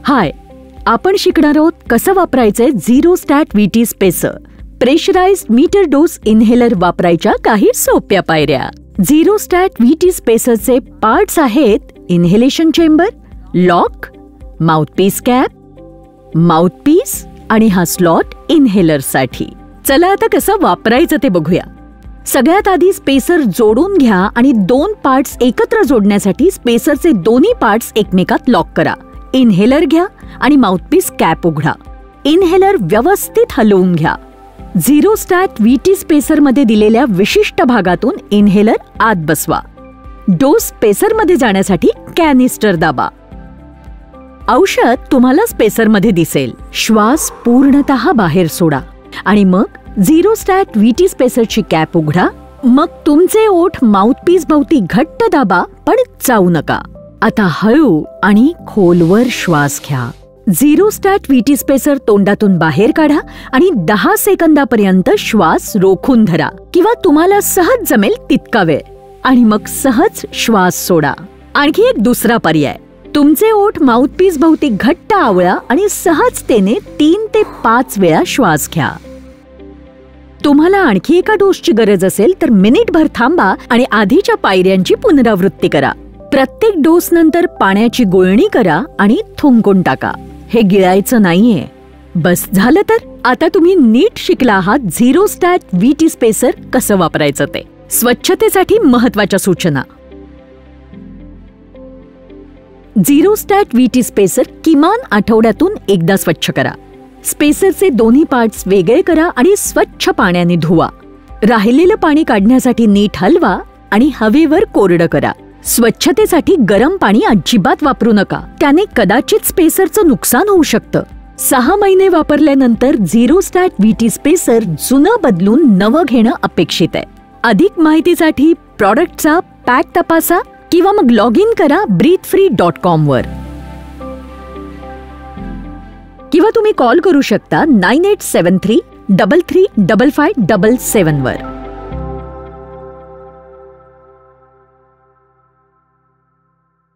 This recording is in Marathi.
हाय, आपण शिकणार आहोत कसं वापरायचंय zero stat VT spacer. Pressurised meter dose inhaler वापरायच्या काही सोप्या पायऱ्या. झिरो स्टॅट व्हीटी स्पेसरचे पार्ट्स आहेत inhalation chamber, lock, mouthpiece cap, mouthpiece आणि हा स्लॉट इन्हेलरसाठी. चला आता कसं वापरायचं ते बघूया. सगळ्यात आधी स्पेसर जोडून घ्या आणि दोन पार्ट्स एकत्र जोडण्यासाठी स्पेसरचे दोन्ही पार्ट्स एकमेकात लॉक करा. इन्हेलर घ्या आणि माउथपीस कॅप उघडा. इन्हेलर व्यवस्थित हलवून घ्या. झिरो स्टॅट व्हीटी स्पेसरमध्ये दिलेल्या विशिष्ट भागातून इन्हेलर आत बसवा. डोस स्पेसरमध्ये जाण्यासाठी कॅनिस्टर दाबा. औषध तुम्हाला स्पेसरमध्ये दिसेल. श्वास पूर्णतः बाहेर सोडा आणि मग झिरो स्टॅट व्हीटी स्पेसरची कॅप उघडा. मग तुमचे ओठ माउथपीस भोवती घट्ट दाबा, पण चावू नका. आता हळू आणि खोलवर श्वास घ्या. झिरो स्टॅट व्हीटी स्पेसर तोंडातून बाहेर काढा आणि 10 सेकंदापर्यंत श्वास रोखून धरा किंवा तुम्हाला सहज जमेल तितका वेळ, आणि मग सहज श्वास सोडा. आणखी एक दुसरा पर्याय, तुमचे ओठ माउथपीस भोवती घट्ट आवळा आणि सहजतेने 3 ते 5 वेळा श्वास घ्या. तुम्हाला आणखी एका डोसची गरज असेल तर मिनिटभर थांबा आणि आधीच्या पायऱ्यांची पुनरावृत्ती करा. प्रत्येक डोस नंतर पाण्याची गुळणी करा आणि थुंकून टाका. हे गिळायचं नाहीये. बस झालं तर. आता तुम्ही नीट शिकला आहात झिरो स्टॅट व्हीटी स्पेसर कसं वापरायचं ते. स्वच्छतेसाठी महत्वाच्या सूचना. झिरो स्टॅट व्हीटी स्पेसर किमान आठवड्यातून एकदा स्वच्छ करा. स्पेसरचे दोन्ही पार्ट्स वेगळे करा आणि स्वच्छ पाण्याने धुवा. राहिलेलं पाणी काढण्यासाठी नीट हलवा आणि हवेवर कोरडं करा. स्वच्छतेसाठी गरम पाणी अजिबात वापरू नका. त्याने कदाचित स्पेसरचं नुकसान होऊ शकतं. 6 महिने वापरल्यानंतर झिरो स्टॅट व्हीटी स्पेसर जुनं बदलून नवं घेणं अपेक्षित आहे. अधिक माहितीसाठी प्रॉडक्टचा पॅक तपासा किंवा मग लॉग इन करा breathefree.com वर, किंवा तुम्ही कॉल करू शकता 9873 335577 वर.